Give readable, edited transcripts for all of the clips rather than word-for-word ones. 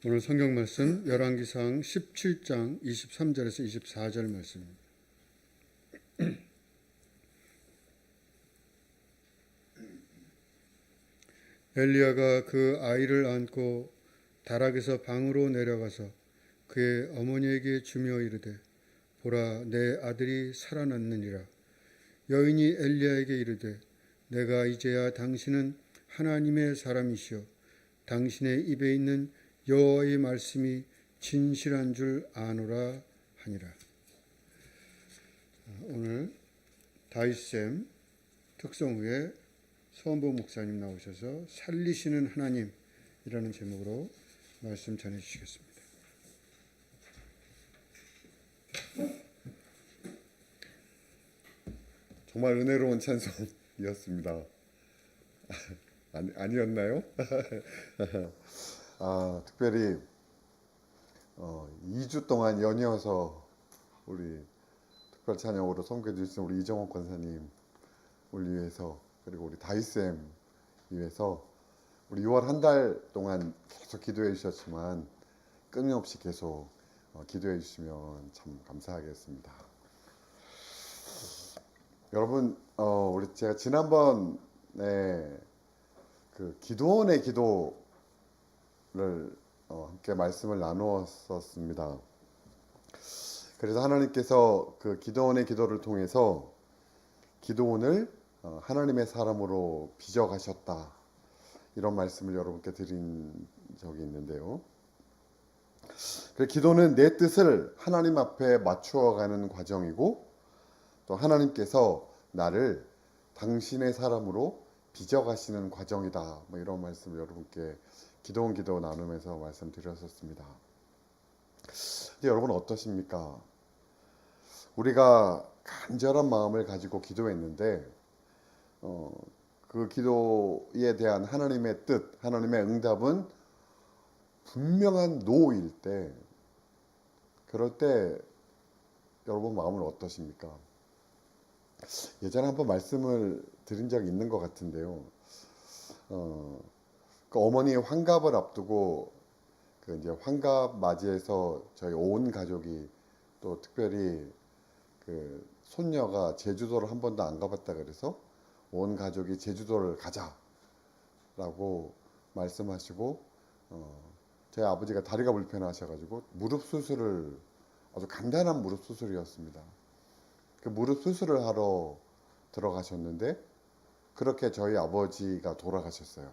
오늘 성경 말씀 열왕기상 17장 23절에서 24절 말씀입니다. 엘리야가 그 아이를 안고 다락에서 방으로 내려가서 그의 어머니에게 주며 이르되 보라 내 아들이 살아났느니라. 여인이 엘리야에게 이르되 내가 이제야 당신은 하나님의 사람이시오 당신의 입에 있는 여호와의 말씀이 진실한 줄 아노라 하니라. 오늘 다윗샘 특성 후에 서원보 목사님 나오셔서 살리시는 하나님이라는 제목으로 말씀 전해 주시겠습니다. 정말 은혜로운 찬송이었습니다. 아니었나요? 특별히 2주 동안 연이어서 우리 특별 찬양으로 섬겨 주신 우리 이정원 권사님 우리 위해서, 그리고 우리 다윗쌤 위해서 우리 6월 한 달 동안 계속 기도해 주셨지만 끊임없이 계속 기도해 주시면 참 감사하겠습니다. 여러분, 우리 제가 지난번에 그 기도원의 기도를 함께 말씀을 나누었었습니다. 그래서 하나님께서 그 기도원의 기도를 통해서 기도원을 하나님의 사람으로 빚어가셨다, 이런 말씀을 여러분께 드린 적이 있는데요. 그 기도는 내 뜻을 하나님 앞에 맞추어가는 과정이고, 또 하나님께서 나를 당신의 사람으로 빚어가시는 과정이다, 이런 말씀을 여러분께 기도원 기도 나누면서 말씀드렸었습니다. 근데 여러분 어떠십니까? 우리가 간절한 마음을 가지고 기도했는데 그 기도에 대한 하나님의 뜻, 하나님의 응답은 분명한 노일 때, 그럴 때 여러분 마음은 어떠십니까? 예전에 한번 말씀을 드린 적이 있는 것 같은데요. 그 어머니의 환갑을 앞두고 그 이제 환갑 맞이해서 저희 온 가족이, 또 특별히 그 손녀가 제주도를 한 번도 안 가봤다 그래서 온 가족이 제주도를 가자라고 말씀하시고, 저희 아버지가 다리가 불편하셔가지고 무릎 수술을, 아주 간단한 무릎 수술이었습니다. 그 무릎 수술을 하러 들어가셨는데 그렇게 저희 아버지가 돌아가셨어요.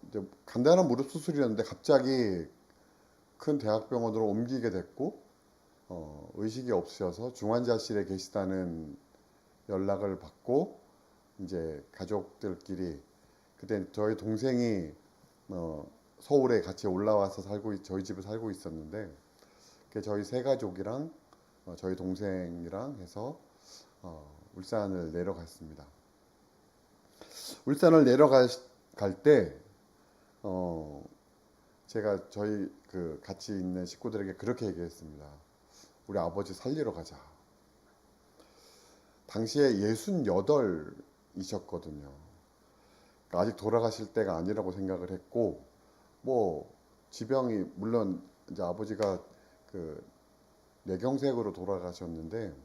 이제 간단한 무릎 수술이었는데 갑자기 큰 대학병원으로 옮기게 됐고, 의식이 없으셔서 중환자실에 계시다는 연락을 받고, 이제 가족들끼리, 그때 저희 동생이 서울에 같이 올라와서 저희 집에 살고 있었는데, 저희 세 가족이랑 저희 동생이랑 해서 울산을 내려갔습니다. 울산을 내려갈 때 제가 저희 그 같이 있는 식구들에게 그렇게 얘기했습니다. 우리 아버지 살리러 가자. 당시에 68이셨거든요. 아직 돌아가실 때가 아니라고 생각을 했고, 뭐 지병이, 물론 이제 아버지가 그 뇌경색으로 돌아가셨는데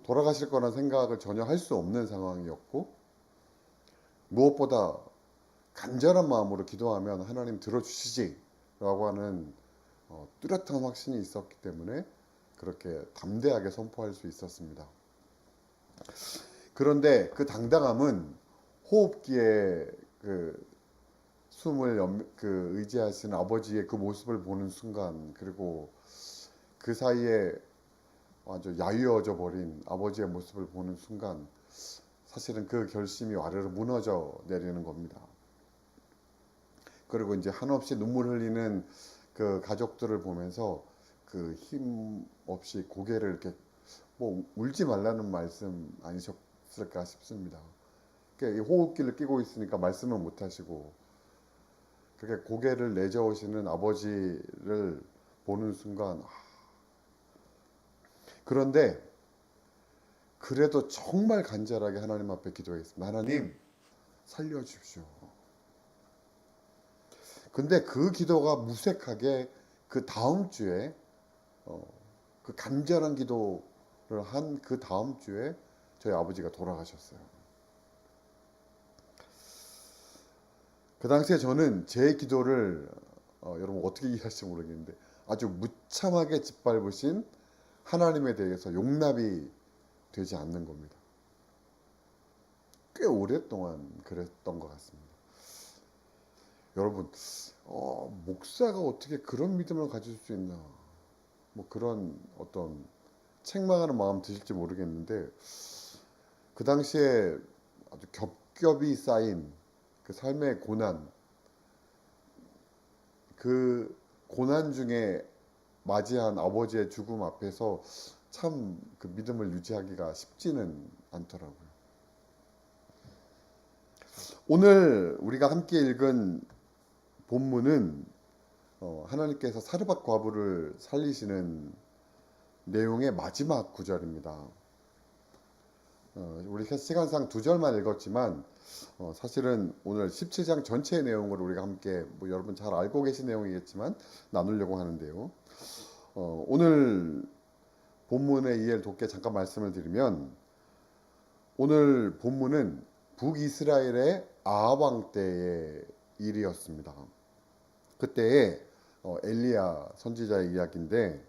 돌아가실 거란 생각을 전혀 할 수 없는 상황이었고, 무엇보다 간절한 마음으로 기도하면 하나님 들어주시지 라고 하는 뚜렷한 확신이 있었기 때문에 그렇게 담대하게 선포할 수 있었습니다. 그런데 그 당당함은 호흡기에 그 숨을 의지하시는 아버지의 그 모습을 보는 순간, 그리고 그 사이에 아주 야유어져 버린 아버지의 모습을 보는 순간, 사실은 그 결심이 와르르 무너져 내리는 겁니다. 그리고 이제 한없이 눈물 흘리는 그 가족들을 보면서 그 힘 없이 고개를 이렇게, 뭐 울지 말라는 말씀 아니셨을까 싶습니다. 그러니까 이 호흡기를 끼고 있으니까 말씀을 못 하시고, 그렇게 고개를 내저으시는 아버지를 보는 순간, 그런데 그래도 정말 간절하게 하나님 앞에 기도했습니다. 하나님 살려주십시오. 근데 그 기도가 무색하게 그 다음 주에 그 간절한 기도를 한 그 다음 주에 저희 아버지가 돌아가셨어요. 그 당시에 저는 제 기도를 여러분 어떻게 이해하실지 모르겠는데 아주 무참하게 짓밟으신 하나님에 대해서 용납이 되지 않는 겁니다. 꽤 오랫동안 그랬던 것 같습니다. 여러분, 목사가 어떻게 그런 믿음을 가질 수 있나? 뭐 그런 어떤 책망하는 마음 드실지 모르겠는데 그 당시에 아주 겹겹이 쌓인 그 삶의 고난, 그 고난 중에 맞이한 아버지의 죽음 앞에서 참 그 믿음을 유지하기가 쉽지는 않더라고요. 오늘 우리가 함께 읽은 본문은 하나님께서 사르밧 과부를 살리시는 내용의 마지막 구절입니다. 우리 시간상 두 절만 읽었지만 사실은 오늘 17장 전체의 내용을 우리가 함께 뭐 여러분 잘 알고 계신 내용이겠지만 나누려고 하는데요. 오늘 본문의 이해를 돕게 잠깐 말씀을 드리면 오늘 본문은 북이스라엘의 아합 왕 때의 일이었습니다. 그때의 엘리야 선지자의 이야기인데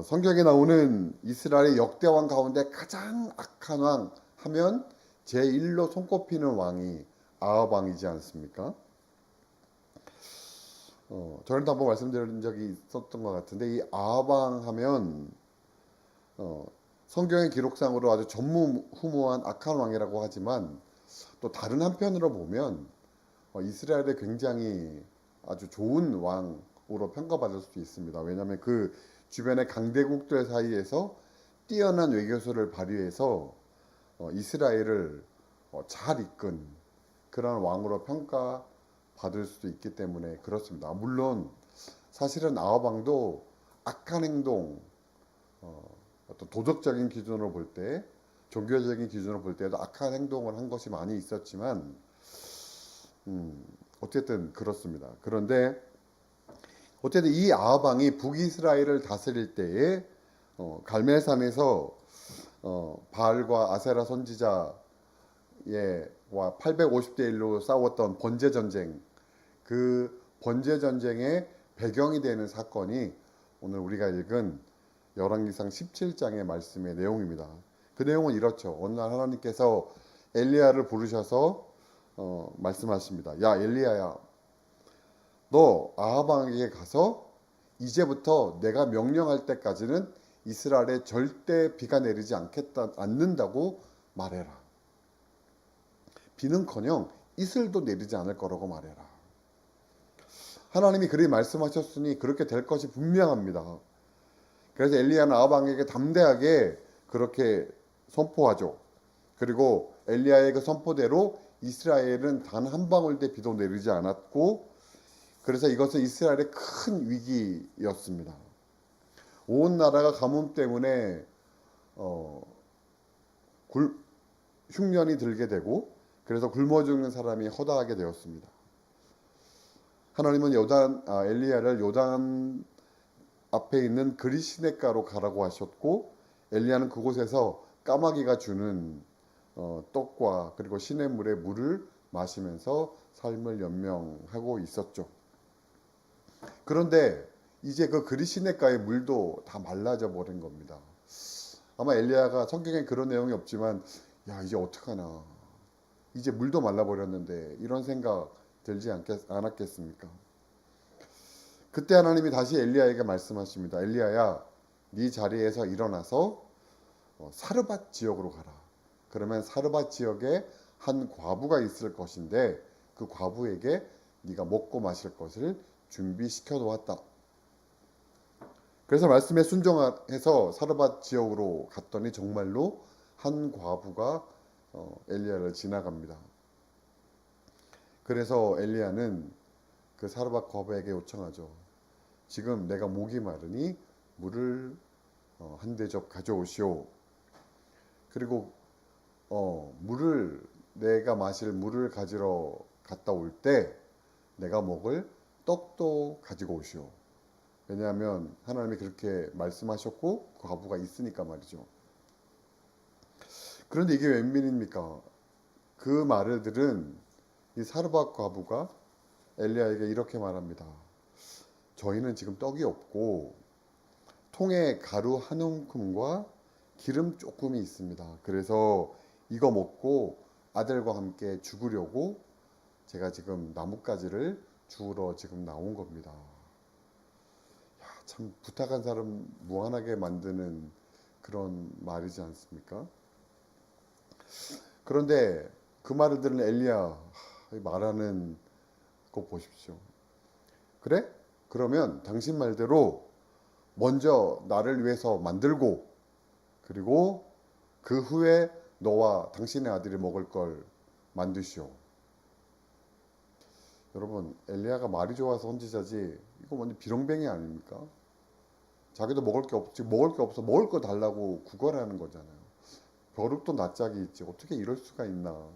성경에 나오는 이스라엘의 역대 왕 가운데 가장 악한 왕 하면 제1로 손꼽히는 왕이 아합 왕이지 않습니까? 저희도 한번 말씀드린 적이 있었던 것 같은데 이 아합 왕 하면 성경의 기록상으로 아주 전무후무한 악한 왕이라고 하지만 또 다른 한편으로 보면 이스라엘의 굉장히 아주 좋은 왕으로 평가받을 수 있습니다. 왜냐하면 그 주변의 강대국들 사이에서 뛰어난 외교수를 발휘해서 이스라엘을 잘 이끈 그런 왕으로 평가받을 수도 있기 때문에 그렇습니다. 물론 사실은 아합 왕도 악한 행동, 어떤 도덕적인 기준으로 볼 때, 종교적인 기준으로 볼 때도 악한 행동을 한 것이 많이 있었지만 어쨌든 그렇습니다. 그런데 어쨌든 이 아합 왕이 북이스라엘을 다스릴 때에 갈멜산에서 바알과 아세라 선지자와 850대 1로 싸웠던 번제 전쟁, 그 번제 전쟁의 배경이 되는 사건이 오늘 우리가 읽은 열왕기상 17장의 말씀의 내용입니다. 그 내용은 이렇죠. 어느 날 하나님께서 엘리야를 부르셔서 말씀하십니다. 야 엘리야야, 너 아합 왕에게 가서 이제부터 내가 명령할 때까지는 이스라엘에 절대 비가 내리지 않는다고 말해라. 비는커녕 이슬도 내리지 않을 거라고 말해라. 하나님이 그리 말씀하셨으니 그렇게 될 것이 분명합니다. 그래서 엘리야는 아합 왕에게 담대하게 그렇게 선포하죠. 그리고 엘리야의 그 선포대로 이스라엘은 단 한 방울의 비도 내리지 않았고 그래서 이것은 이스라엘의 큰 위기였습니다. 온 나라가 가뭄 때문에 흉년이 들게 되고 그래서 굶어 죽는 사람이 허다하게 되었습니다. 하나님은 엘리야를 요단 앞에 있는 그리시네가로 가라고 하셨고 엘리야는 그곳에서 까마귀가 주는 떡과 그리고 시냇물의 물을 마시면서 삶을 연명하고 있었죠. 그런데 이제 그 그리시네가의 물도 다 말라져 버린 겁니다. 아마 엘리야가 성경에 그런 내용이 없지만 야 이제 어떡하나, 이제 물도 말라버렸는데 이런 생각 들지 않았겠습니까? 그때 하나님이 다시 엘리야에게 말씀하십니다. 엘리야야, 네 자리에서 일어나서 사르밧 지역으로 가라. 그러면 사르밧 지역에 한 과부가 있을 것인데 그 과부에게 네가 먹고 마실 것을 준비시켜 놓았다. 그래서 말씀에 순종해서 사르밧 지역으로 갔더니 정말로 한 과부가 엘리야를 지나갑니다. 그래서 엘리야는 그 사르밧 과부에게 요청하죠. 지금 내가 목이 마르니 물을 한 대접 가져오시오. 그리고 내가 마실 물을 가지러 갔다 올 때 내가 먹을 떡도 가지고 오시오. 왜냐하면 하나님이 그렇게 말씀하셨고 그 과부가 있으니까 말이죠. 그런데 이게 웬일입니까? 그 말을 들은 이 사르밧 과부가 엘리야에게 이렇게 말합니다. 저희는 지금 떡이 없고 통에 가루 한 움큼과 기름 조금이 있습니다. 그래서 이거 먹고 아들과 함께 죽으려고 제가 지금 나뭇가지를 주우러 지금 나온 겁니다. 야, 참 부탁한 사람 무한하게 만드는 그런 말이지 않습니까? 그런데 그 말을 들은 엘리야 말하는 거 보십시오. 그래? 그러면 당신 말대로 먼저 나를 위해서 만들고 그리고 그 후에 너와 당신의 아들이 먹을 걸 만드시오. 여러분 엘리야가 말이 좋아서 선지자지 이거 완전 비렁뱅이 아닙니까? 자기도 먹을 게 없지 먹을 게 없어 먹을 거 달라고 구걸하는 거잖아요. 벼룩도 낯짝이 있지 어떻게 이럴 수가 있나.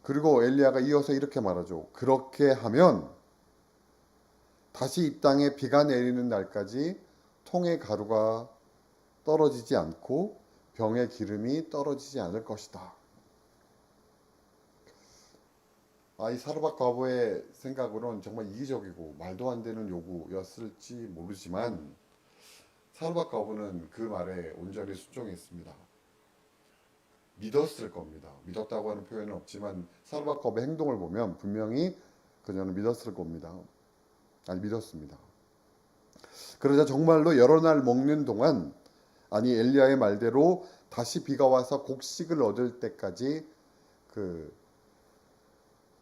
그리고 엘리야가 이어서 이렇게 말하죠. 그렇게 하면 다시 이 땅에 비가 내리는 날까지 통의 가루가 떨어지지 않고 병의 기름이 떨어지지 않을 것이다. 이 사르밧 과부의 생각으로는 정말 이기적이고 말도 안 되는 요구였을지 모르지만 사르밧 과부는 그 말에 온전히 순종했습니다. 믿었을 겁니다. 믿었다고 하는 표현은 없지만 사르밧 과부의 행동을 보면 분명히 그녀는 믿었을 겁니다. 믿었습니다. 그러자 정말로 여러 날 먹는 동안 엘리야의 말대로 다시 비가 와서 곡식을 얻을 때까지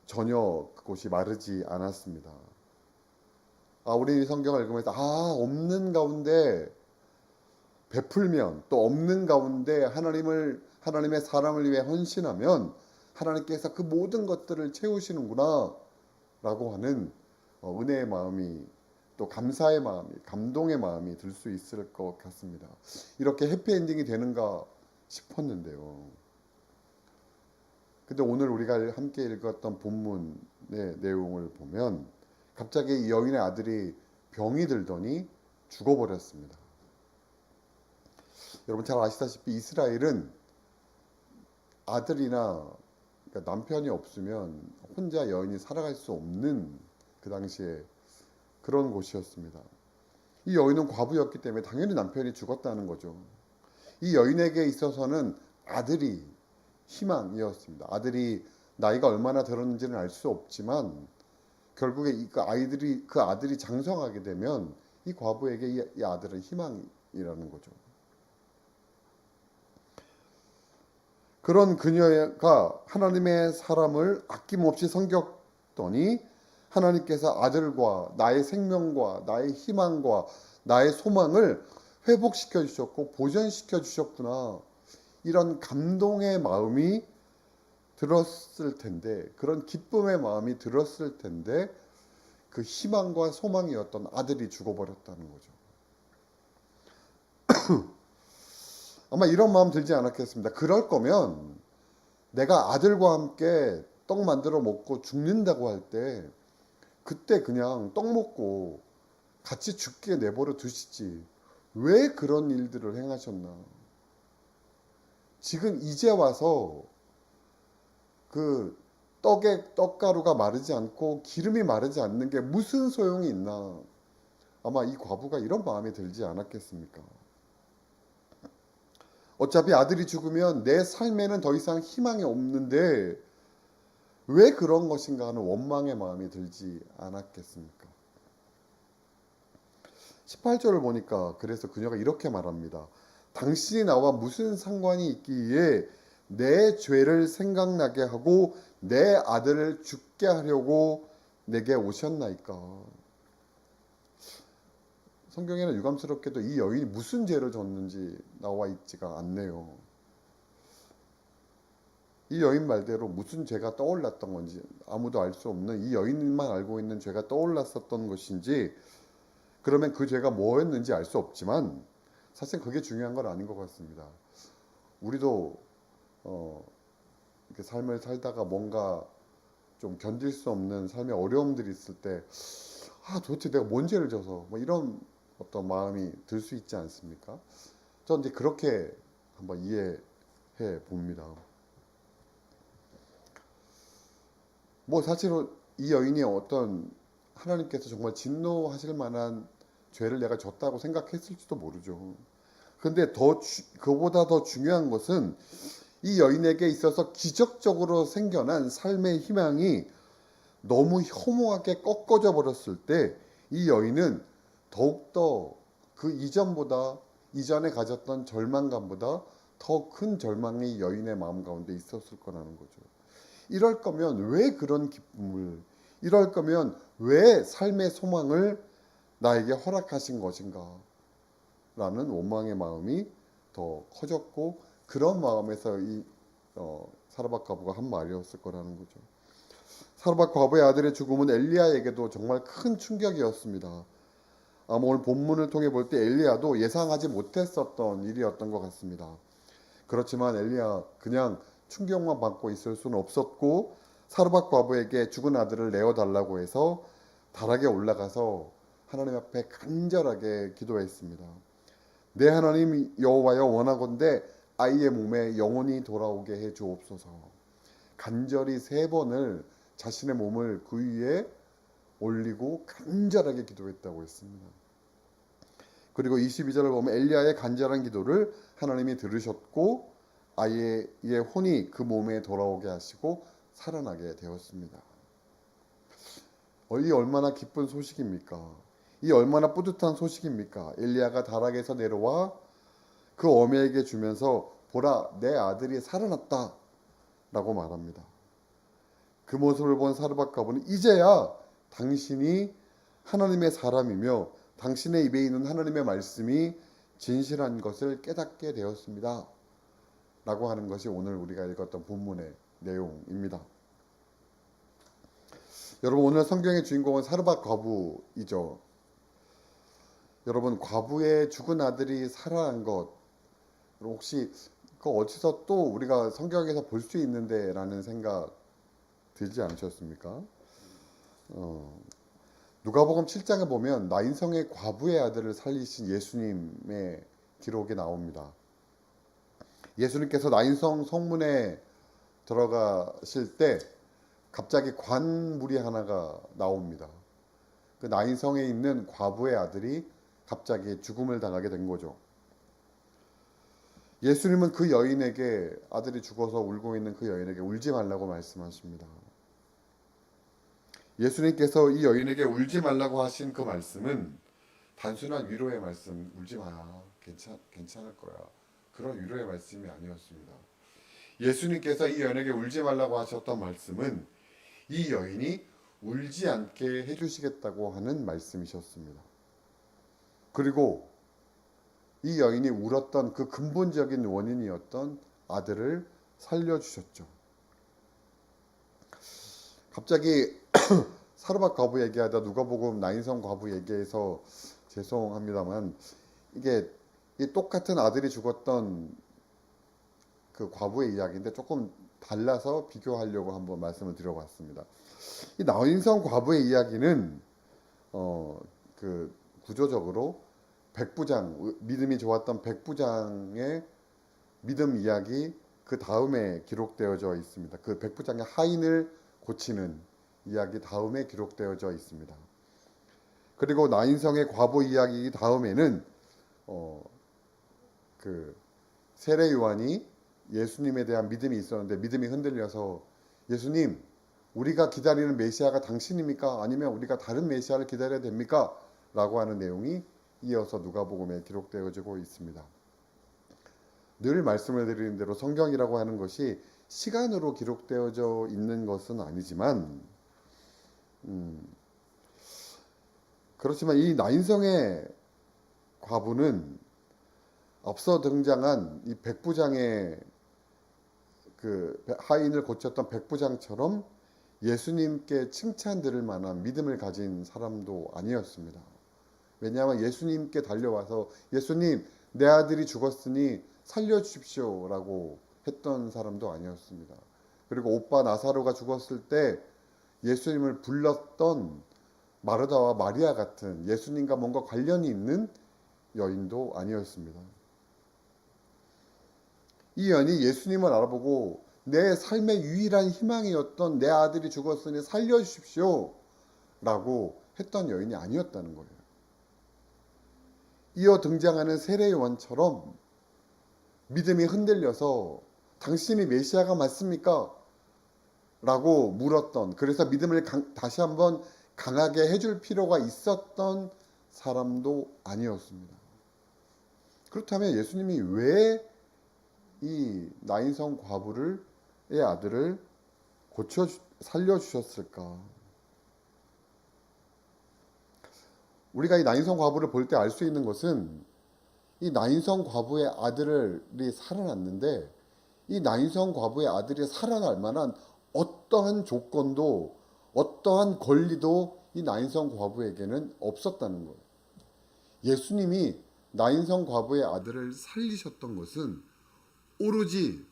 전혀 그곳이 마르지 않았습니다. 우리 성경을 읽으면서 없는 가운데 베풀면 또 없는 가운데 하나님의 사람을 위해 헌신하면 하나님께서 그 모든 것들을 채우시는구나 라고 하는 은혜의 마음이 또 감사의 마음이 감동의 마음이 들 수 있을 것 같습니다. 이렇게 해피엔딩이 되는가 싶었는데요. 근데 오늘 우리가 함께 읽었던 본문의 내용을 보면 갑자기 이 여인의 아들이 병이 들더니 죽어버렸습니다. 여러분 잘 아시다시피 이스라엘은 아들이나 그러니까 남편이 없으면 혼자 여인이 살아갈 수 없는 그 당시에 그런 곳이었습니다. 이 여인은 과부였기 때문에 당연히 남편이 죽었다는 거죠. 이 여인에게 있어서는 아들이 희망이었습니다. 아들이 나이가 얼마나 들었는지는 알 수 없지만 결국에 그 아들이 장성하게 되면 이 과부에게 이 아들은 희망이라는 거죠. 그런 그녀가 하나님의 사람을 아낌없이 섬겼더니 하나님께서 아들과 나의 생명과 나의 희망과 나의 소망을 회복시켜 주셨고 보존시켜 주셨구나. 이런 감동의 마음이 들었을 텐데 그런 기쁨의 마음이 들었을 텐데 그 희망과 소망이었던 아들이 죽어버렸다는 거죠. 아마 이런 마음 들지 않았겠습니다. 그럴 거면 내가 아들과 함께 떡 만들어 먹고 죽는다고 할 때 그때 그냥 떡 먹고 같이 죽게 내버려 두시지. 왜 그런 일들을 행하셨나? 지금 이제 와서 그 떡가루가 마르지 않고 기름이 마르지 않는 게 무슨 소용이 있나? 아마 이 과부가 이런 마음이 들지 않았겠습니까? 어차피 아들이 죽으면 내 삶에는 더 이상 희망이 없는데 왜 그런 것인가 하는 원망의 마음이 들지 않았겠습니까? 18절을 보니까 그래서 그녀가 이렇게 말합니다. 당신이 나와 무슨 상관이 있기에 내 죄를 생각나게 하고 내 아들을 죽게 하려고 내게 오셨나이까. 성경에는 유감스럽게도 이 여인이 무슨 죄를 졌는지 나와 있지가 않네요. 이 여인 말대로 무슨 죄가 떠올랐던 건지 아무도 알 수 없는 이 여인만 알고 있는 죄가 떠올랐었던 것인지 그러면 그 죄가 뭐였는지 알 수 없지만 사실 그게 중요한 건 아닌 것 같습니다. 우리도 이렇게 삶을 살다가 뭔가 좀 견딜 수 없는 삶의 어려움들이 있을 때, 도대체 내가 뭔 죄를 져서 뭐 이런 어떤 마음이 들 수 있지 않습니까? 저는 이제 그렇게 한번 이해해 봅니다. 뭐 사실은 이 여인이 어떤 하나님께서 정말 진노하실 만한 죄를 내가 졌다고 생각했을지도 모르죠. 근데 그보다 더 중요한 것은 이 여인에게 있어서 기적적으로 생겨난 삶의 희망이 너무 혐오하게 꺾어져 버렸을 때 이 여인은 더욱더 그 이전보다 이전에 가졌던 절망감보다 더 큰 절망이 여인의 마음 가운데 있었을 거라는 거죠. 이럴 거면 왜 그런 기쁨을, 이럴 거면 왜 삶의 소망을 나에게 허락하신 것인가 라는 원망의 마음이 더 커졌고, 그런 마음에서 이 사르밧 과부가 한 말이었을 거라는 거죠. 사르밧 과부의 아들의 죽음은 엘리야에게도 정말 큰 충격이었습니다. 아마 오늘 본문을 통해 볼 때 엘리야도 예상하지 못했었던 일이었던 것 같습니다. 그렇지만 엘리야 그냥 충격만 받고 있을 수는 없었고, 사르밧 과부에게 죽은 아들을 내어달라고 해서 다락에 올라가서 하나님 앞에 간절하게 기도했습니다. 내 하나님 여호와여, 원하건대 아이의 몸에 영혼이 돌아오게 해 주옵소서. 간절히 3번을 자신의 몸을 그 위에 올리고 간절하게 기도했다고 했습니다. 그리고 22절을 보면 엘리야의 간절한 기도를 하나님이 들으셨고 아이의 혼이 그 몸에 돌아오게 하시고 살아나게 되었습니다. 이 얼마나 기쁜 소식입니까? 이 얼마나 뿌듯한 소식입니까? 엘리야가 다락에서 내려와 그 어미에게 주면서 보라, 내 아들이 살아났다 라고 말합니다. 그 모습을 본 사르밧 과부는 이제야 당신이 하나님의 사람이며 당신의 입에 있는 하나님의 말씀이 진실한 것을 깨닫게 되었습니다 라고 하는 것이 오늘 우리가 읽었던 본문의 내용입니다. 여러분, 오늘 성경의 주인공은 사르밧 과부이죠. 여러분, 과부의 죽은 아들이 살아난 것, 혹시 그 어디서 또 우리가 성경에서 볼 수 있는데 라는 생각 들지 않으셨습니까? 누가복음 7장에 보면 나인성의 과부의 아들을 살리신 예수님의 기록이 나옵니다. 예수님께서 나인성 성문에 들어가실 때 갑자기 관물이 하나가 나옵니다. 그 나인성에 있는 과부의 아들이 갑자기 죽음을 당하게 된 거죠. 예수님은 그 여인에게, 아들이 죽어서 울고 있는 그 여인에게 울지 말라고 말씀하십니다. 예수님께서 이 여인에게 울지 말라고 하신 그 말씀은 단순한 위로의 말씀, 울지 마, 괜찮을 거야, 그런 위로의 말씀이 아니었습니다. 예수님께서 이 여인에게 울지 말라고 하셨던 말씀은 이 여인이 울지 않게 해주시겠다고 하는 말씀이셨습니다. 그리고 이 여인이 울었던 그 근본적인 원인이었던 아들을 살려주셨죠. 갑자기 사르밧 과부 얘기하다 누가복음 나인성 과부 얘기해서 죄송합니다만, 이게 똑같은 아들이 죽었던 그 과부의 이야기인데 조금 달라서 비교하려고 한번 말씀을 드려봤습니다. 이 나인성 과부의 이야기는 그 구조적으로 백부장, 믿음이 좋았던 백부장의 믿음 이야기 그 다음에 기록되어져 있습니다. 그 백부장의 하인을 고치는 이야기 다음에 기록되어져 있습니다. 그리고 나인성의 과부 이야기 다음에는 그 세례 요한이 예수님에 대한 믿음이 있었는데 믿음이 흔들려서 예수님, 우리가 기다리는 메시아가 당신입니까? 아니면 우리가 다른 메시아를 기다려야 됩니까? 라고 하는 내용이 이어서 누가복음에 기록되어지고 있습니다. 늘 말씀을 드리는 대로 성경이라고 하는 것이 시간으로 기록되어져 있는 것은 아니지만 그렇지만 이 나인성의 과부는 앞서 등장한 이 백부장의 그 하인을 고쳤던 백부장처럼 예수님께 칭찬 들을 만한 믿음을 가진 사람도 아니었습니다. 왜냐하면 예수님께 달려와서 예수님, 내 아들이 죽었으니 살려주십시오 라고 했던 사람도 아니었습니다. 그리고 오빠 나사로가 죽었을 때 예수님을 불렀던 마르다와 마리아 같은 예수님과 뭔가 관련이 있는 여인도 아니었습니다. 이 여인이 예수님을 알아보고 내 삶의 유일한 희망이었던 내 아들이 죽었으니 살려주십시오 라고 했던 여인이 아니었다는 거예요. 이어 등장하는 세례요한처럼 믿음이 흔들려서 당신이 메시아가 맞습니까? 라고 물었던, 그래서 믿음을 다시 한번 강하게 해줄 필요가 있었던 사람도 아니었습니다. 그렇다면 예수님이 왜 이 나인성 과부의 아들을 살려주셨을까? 우리가 이 나인성 과부를 볼 때 알 수 있는 것은 이 나인성 과부의 아들이 살아났는데 이 나인성 과부의 아들이 살아날 만한 어떠한 조건도 어떠한 권리도 이 나인성 과부에게는 없었다는 거예요. 예수님이 나인성 과부의 아들을 살리셨던 것은 오로지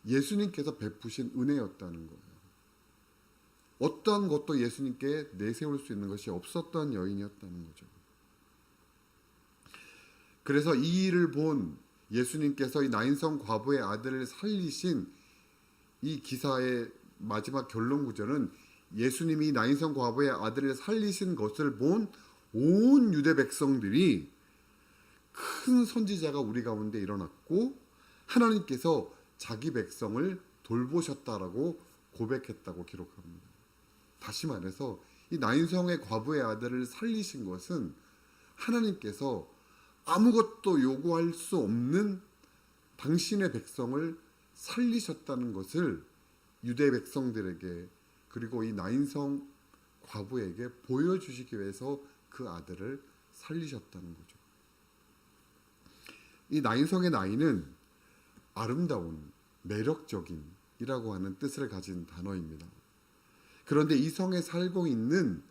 예수님께서 베푸신 은혜였다는 거예요. 어떠한 것도 예수님께 내세울 수 있는 것이 없었던 여인이었다는 거죠. 그래서 이 일을 본 예수님께서 이 나인성 과부의 아들을 살리신 이 기사의 마지막 결론 구절은 예수님이 나인성 과부의 아들을 살리신 것을 본 온 유대 백성들이 큰 선지자가 우리 가운데 일어났고 하나님께서 자기 백성을 돌보셨다라고 고백했다고 기록합니다. 다시 말해서 이 나인성의 과부의 아들을 살리신 것은 하나님께서 아무것도 요구할 수 없는 당신의 백성을 살리셨다는 것을 유대 백성들에게 그리고 이 나인성 과부에게 보여주시기 위해서 그 아들을 살리셨다는 거죠. 이 나인성의 나이는 아름다운, 매력적인이라고 하는 뜻을 가진 단어입니다. 그런데 이 성에 살고 있는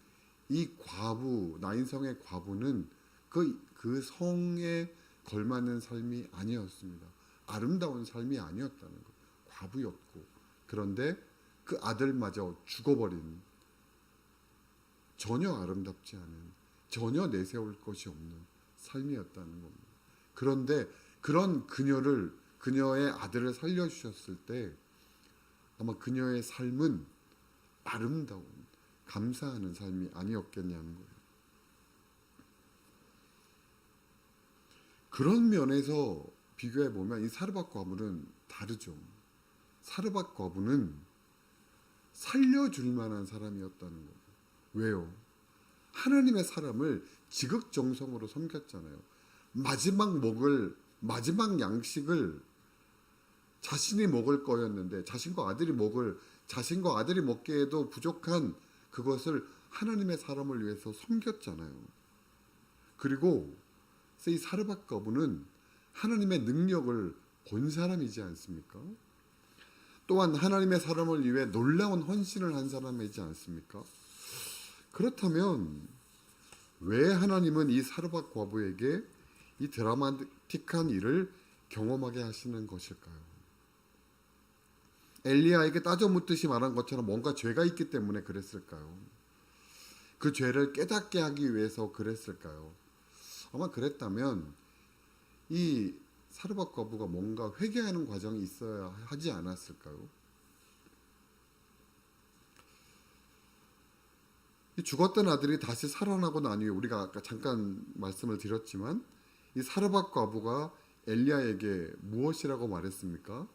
이 과부, 나인성의 과부는 그 성에 걸맞는 삶이 아니었습니다. 아름다운 삶이 아니었다는 것. 과부였고, 그런데 그 아들마저 죽어버린, 전혀 아름답지 않은, 전혀 내세울 것이 없는 삶이었다는 겁니다. 그런데 그런 그녀의 아들을 살려주셨을 때 아마 그녀의 삶은 아름다운, 감사하는 삶이 아니었겠냐는 거예요. 그런 면에서 비교해 보면 이 사르밧 과부는 다르죠. 사르밧 과부는 살려줄 만한 사람이었다는 거예요. 왜요? 하나님의 사람을 지극정성으로 섬겼잖아요. 마지막 양식을 자신이 먹을 거였는데 자신과 아들이 먹기에도 부족한 그것을 하나님의 사람을 위해서 섬겼잖아요. 그리고 이 사르밧 과부는 하나님의 능력을 본 사람이지 않습니까? 또한 하나님의 사람을 위해 놀라운 헌신을 한 사람이지 않습니까? 그렇다면 왜 하나님은 이 사르밧 과부에게 이 드라마틱한 일을 경험하게 하시는 것일까요? 엘리야에게 따져 묻듯이 말한 것처럼 뭔가 죄가 있기 때문에 그랬을까요? 그 죄를 깨닫게 하기 위해서 그랬을까요? 아마 그랬다면 이 사르밧 과부가 뭔가 회개하는 과정이 있어야 하지 않았을까요? 이 죽었던 아들이 다시 살아나고 난 이후에 우리가 아까 잠깐 말씀을 드렸지만 이 사르밧 과부가 엘리야에게 무엇이라고 말했습니까?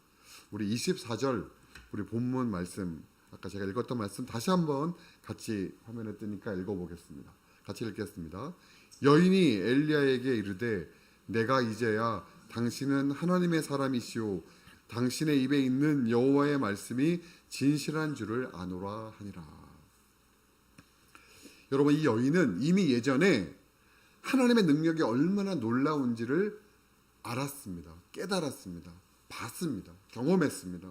우리 24절 우리 본문 말씀 아까 제가 읽었던 말씀 다시 한번 같이 화면에 뜨니까 읽어보겠습니다. 같이 읽겠습니다. 여인이 엘리야에게 이르되 내가 이제야 당신은 하나님의 사람이시오 당신의 입에 있는 여호와의 말씀이 진실한 줄을 아노라 하니라. 여러분 이 여인은 이미 예전에 하나님의 능력이 얼마나 놀라운지를 알았습니다. 깨달았습니다. 봤습니다. 경험했습니다.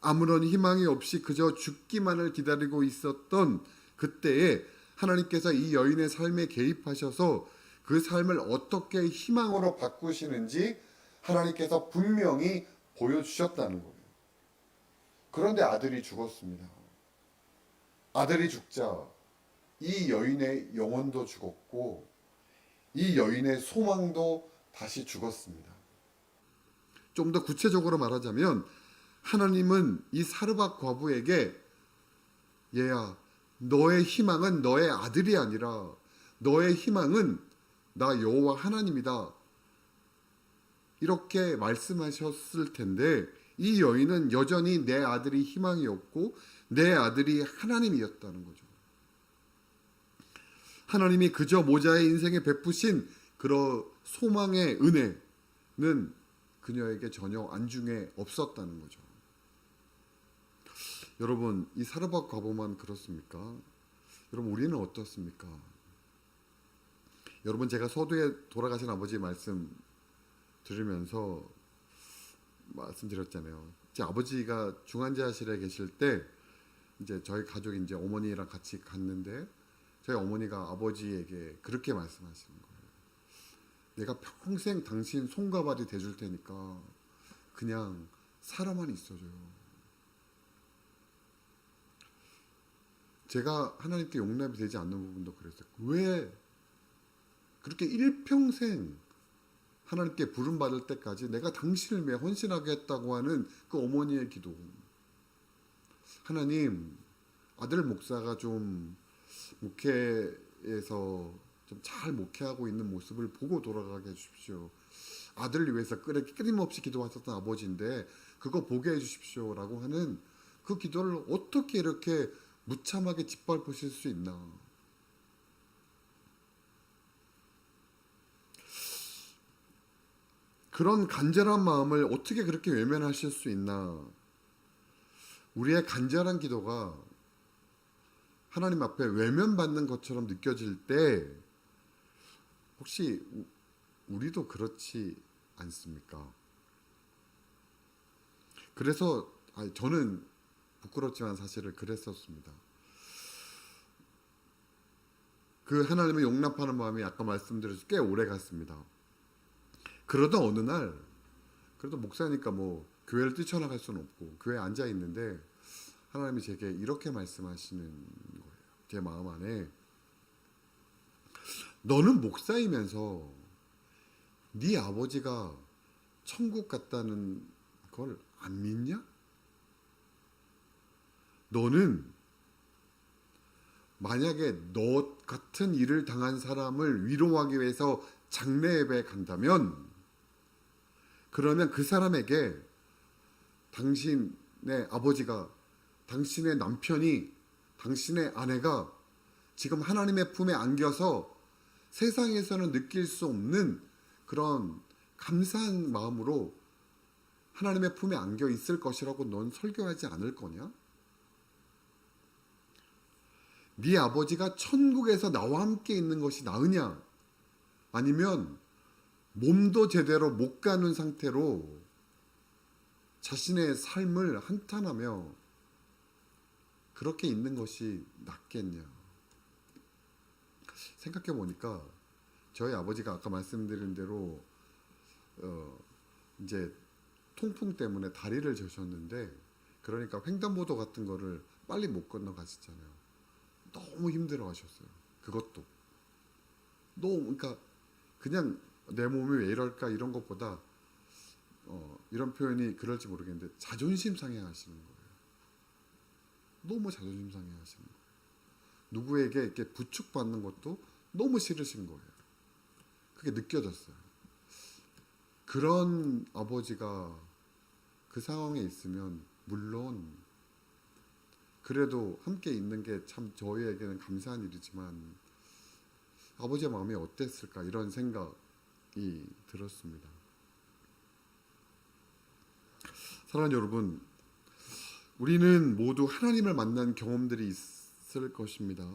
아무런 희망이 없이 그저 죽기만을 기다리고 있었던 그때에 하나님께서 이 여인의 삶에 개입하셔서 그 삶을 어떻게 희망으로 바꾸시는지 하나님께서 분명히 보여주셨다는 거예요. 그런데 아들이 죽었습니다. 아들이 죽자 이 여인의 영혼도 죽었고 이 여인의 소망도 다시 죽었습니다. 좀 더 구체적으로 말하자면 하나님은 이 사르밧 과부에게 얘야, 너의 희망은 너의 아들이 아니라 너의 희망은 나 여호와 하나님이다. 이렇게 말씀하셨을 텐데 이 여인은 여전히 내 아들이 희망이었고 내 아들이 하나님이었다는 거죠. 하나님이 그저 모자의 인생에 베푸신 그런 소망의 은혜는 그녀에게 전혀 안중에 없었다는 거죠. 여러분, 이 사르밧 과부만 그렇습니까? 여러분, 우리는 어떻습니까? 여러분, 제가 서두에 돌아가신 아버지 말씀 들으면서 말씀드렸잖아요. 제 아버지가 중환자실에 계실 때 이제 저희 가족이 이제 어머니랑 같이 갔는데 저희 어머니가 아버지에게 그렇게 말씀하시는 거예요. 내가 평생 당신 손과 발이 돼줄 테니까 그냥 살아만 있어줘요. 제가 하나님께 용납이 되지 않는 부분도 그랬어요. 왜 그렇게 일평생 하나님께 부름 받을 때까지 내가 당신을 위해 헌신하겠다고 하는 그 어머니의 기도. 하나님, 아들 목사가 좀 목회에서 좀 잘 목회하고 있는 모습을 보고 돌아가게 해주십시오. 아들을 위해서 끊임없이 기도하셨던 아버지인데 그거 보게 해주십시오라고 하는 그 기도를 어떻게 이렇게 무참하게 짓밟으실 수 있나. 그런 간절한 마음을 어떻게 그렇게 외면하실 수 있나. 우리의 간절한 기도가 하나님 앞에 외면받는 것처럼 느껴질 때 혹시 우리도 그렇지 않습니까? 그래서 저는 부끄럽지만 사실은 그랬었습니다. 그 하나님을 용납하는 마음이 아까 말씀드렸듯이 꽤 오래 갔습니다. 그러다 어느 날 그래도 목사니까 뭐 교회를 뛰쳐나갈 수는 없고 교회에 앉아 있는데 하나님이 제게 이렇게 말씀하시는 거예요. 제 마음 안에 너는 목사이면서 네 아버지가 천국 갔다는 걸 안 믿냐? 너는 만약에 너 같은 일을 당한 사람을 위로하기 위해서 장례 예배에 간다면 그러면 그 사람에게 당신의 아버지가 당신의 남편이 당신의 아내가 지금 하나님의 품에 안겨서 세상에서는 느낄 수 없는 그런 감사한 마음으로 하나님의 품에 안겨 있을 것이라고 넌 설교하지 않을 거냐? 네 아버지가 천국에서 나와 함께 있는 것이 나으냐? 아니면 몸도 제대로 못 가는 상태로 자신의 삶을 한탄하며 그렇게 있는 것이 낫겠냐? 생각해 보니까 저희 아버지가 아까 말씀드린 대로 이제 통풍 때문에 다리를 저셨는데 그러니까 횡단보도 같은 거를 빨리 못 건너가시잖아요. 너무 힘들어 하셨어요. 그것도 너무 그러니까 그냥 내 몸이 왜 이럴까 이런 것보다 이런 표현이 그럴지 모르겠는데 자존심 상해 하시는 거예요. 너무 자존심 상해 하시는 거예요. 누구에게 이렇게 부축받는 것도 너무 싫으신 거예요. 그게 느껴졌어요. 그런 아버지가 그 상황에 있으면 물론 그래도 함께 있는 게 참 저희에게는 감사한 일이지만 아버지의 마음이 어땠을까 이런 생각이 들었습니다. 사랑하는 여러분, 우리는 모두 하나님을 만난 경험들이 있을 것입니다.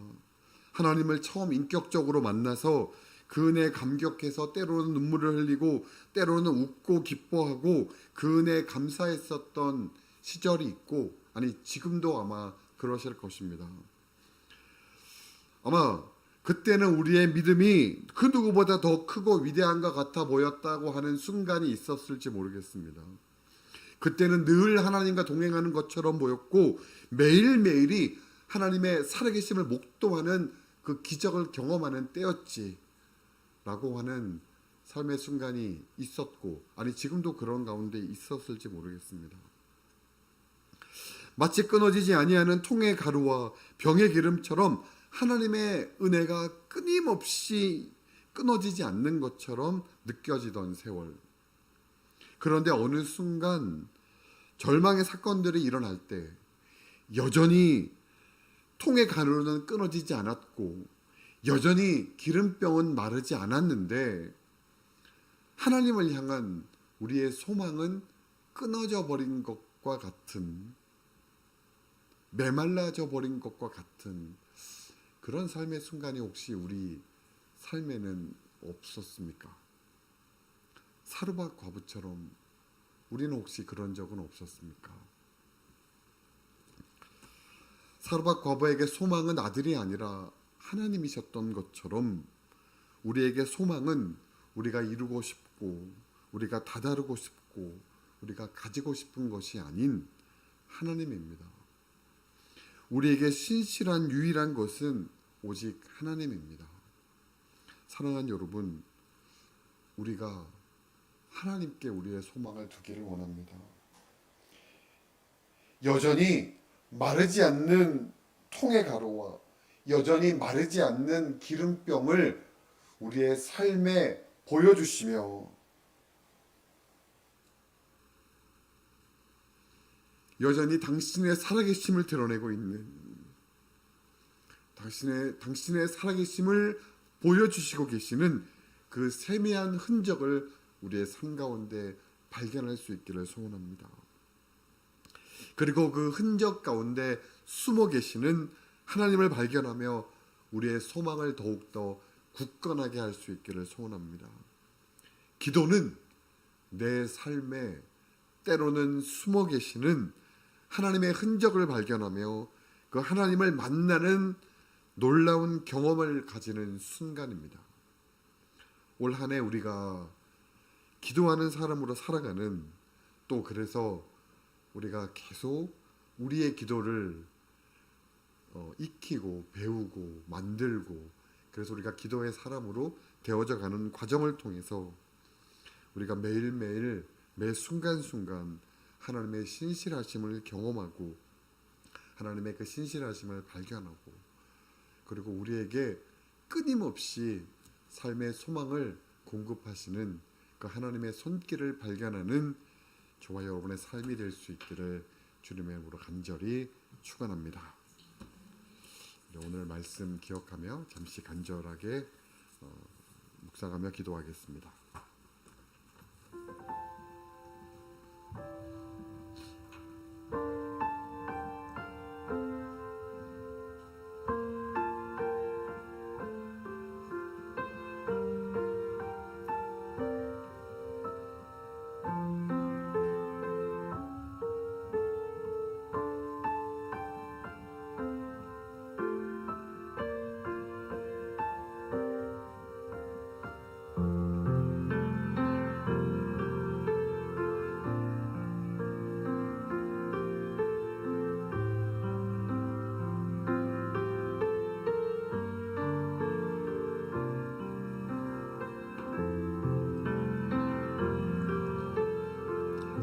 하나님을 처음 인격적으로 만나서 그 은혜에 감격해서 때로는 눈물을 흘리고 때로는 웃고 기뻐하고 그 은혜에 감사했었던 시절이 있고 아니 지금도 아마 그러실 것입니다. 아마 그때는 우리의 믿음이 그 누구보다 더 크고 위대한 것 같아 보였다고 하는 순간이 있었을지 모르겠습니다. 그때는 늘 하나님과 동행하는 것처럼 보였고 매일매일이 하나님의 살아계심을 목도하는 그 기적을 경험하는 때였지 라고 하는 삶의 순간이 있었고, 아니 지금도 그런 가운데 있었을지 모르겠습니다. 마치 끊어지지 아니하는 통의 가루와 병의 기름처럼 하나님의 은혜가 끊임없이 끊어지지 않는 것처럼 느껴지던 세월. 그런데 어느 순간 절망의 사건들이 일어날 때 여전히 통의 가루는 끊어지지 않았고 여전히 기름병은 마르지 않았는데 하나님을 향한 우리의 소망은 끊어져 버린 것과 같은, 메말라져 버린 것과 같은 그런 삶의 순간이 혹시 우리 삶에는 없었습니까? 사르밧 과부처럼 우리는 혹시 그런 적은 없었습니까? 사르밧 과부에게 소망은 아들이 아니라 하나님이셨던 것처럼 우리에게 소망은 우리가 이루고 싶고 우리가 다다르고 싶고 우리가 가지고 싶은 것이 아닌 하나님입니다. 우리에게 신실한 유일한 것은 오직 하나님입니다. 사랑하는 여러분, 우리가 하나님께 우리의 소망을 두기를 원합니다. 여전히 마르지 않는 통의 가루와 여전히 마르지 않는 기름병을 우리의 삶에 보여주시며 여전히 당신의 살아계심을 드러내고 있는, 당신의 살아계심을 보여주시고 계시는 그 세미한 흔적을 우리의 삶 가운데 발견할 수 있기를 소원합니다. 그리고 그 흔적 가운데 숨어 계시는 하나님을 발견하며 우리의 소망을 더욱더 굳건하게 할 수 있기를 소원합니다. 기도는 내 삶에 때로는 숨어 계시는 하나님의 흔적을 발견하며 그 하나님을 만나는 놀라운 경험을 가지는 순간입니다. 올 한 해 우리가 기도하는 사람으로 살아가는, 또 그래서 우리가 계속 우리의 기도를 익히고 배우고 만들고, 그래서 우리가 기도의 사람으로 되어져 가는 과정을 통해서 우리가 매일매일 매 순간순간 하나님의 신실하심을 경험하고 하나님의 그 신실하심을 발견하고, 그리고 우리에게 끊임없이 삶의 소망을 공급하시는 그 하나님의 손길을 발견하는 저와 여러분의 삶이 될 수 있기를 주님의 이름으로 간절히 축원합니다. 오늘 말씀 기억하며 잠시 간절하게 묵상하며 기도하겠습니다.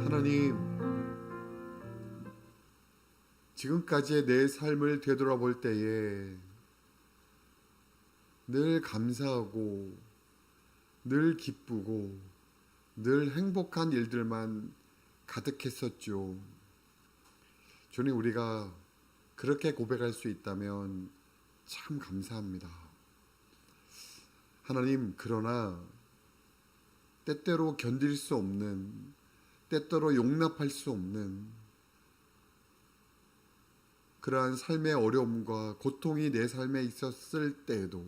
하나님, 지금까지의 내 삶을 되돌아볼 때에 늘 감사하고 늘 기쁘고 늘 행복한 일들만 가득했었죠. 주님, 우리가 그렇게 고백할 수 있다면 참 감사합니다. 하나님, 그러나 때때로 견딜 수 없는, 때때로 용납할 수 없는 그러한 삶의 어려움과 고통이 내 삶에 있었을 때에도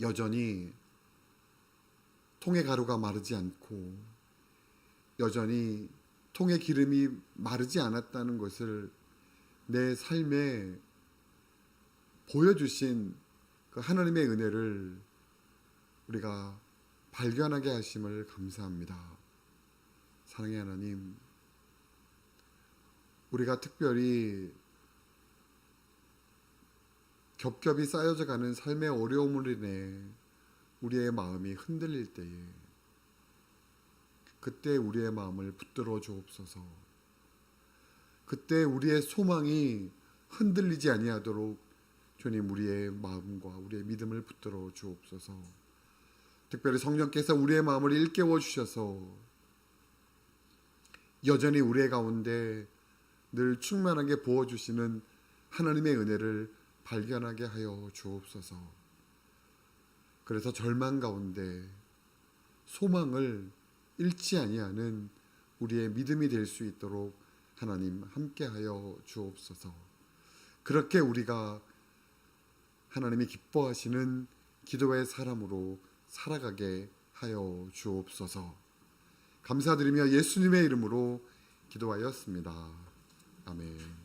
여전히 통의 가루가 마르지 않고 여전히 통의 기름이 마르지 않았다는 것을 내 삶에 보여주신 그 하나님의 은혜를 우리가 발견하게 하심을 감사합니다. 사랑의 하나님, 우리가 특별히 겹겹이 쌓여져 가는 삶의 어려움으로 인해 우리의 마음이 흔들릴 때에 그때 우리의 마음을 붙들어 주옵소서. 그때 우리의 소망이 흔들리지 아니하도록 주님 우리의 마음과 우리의 믿음을 붙들어 주옵소서. 특별히 성령께서 우리의 마음을 일깨워 주셔서 여전히 우리의 가운데 늘 충만하게 부어주시는 하나님의 은혜를 발견하게 하여 주옵소서. 그래서 절망 가운데 소망을 잃지 아니하는 우리의 믿음이 될 수 있도록 하나님 함께하여 주옵소서. 그렇게 우리가 하나님이 기뻐하시는 기도의 사람으로 살아가게 하여 주옵소서. 감사드리며 예수님의 이름으로 기도하였습니다. 아멘.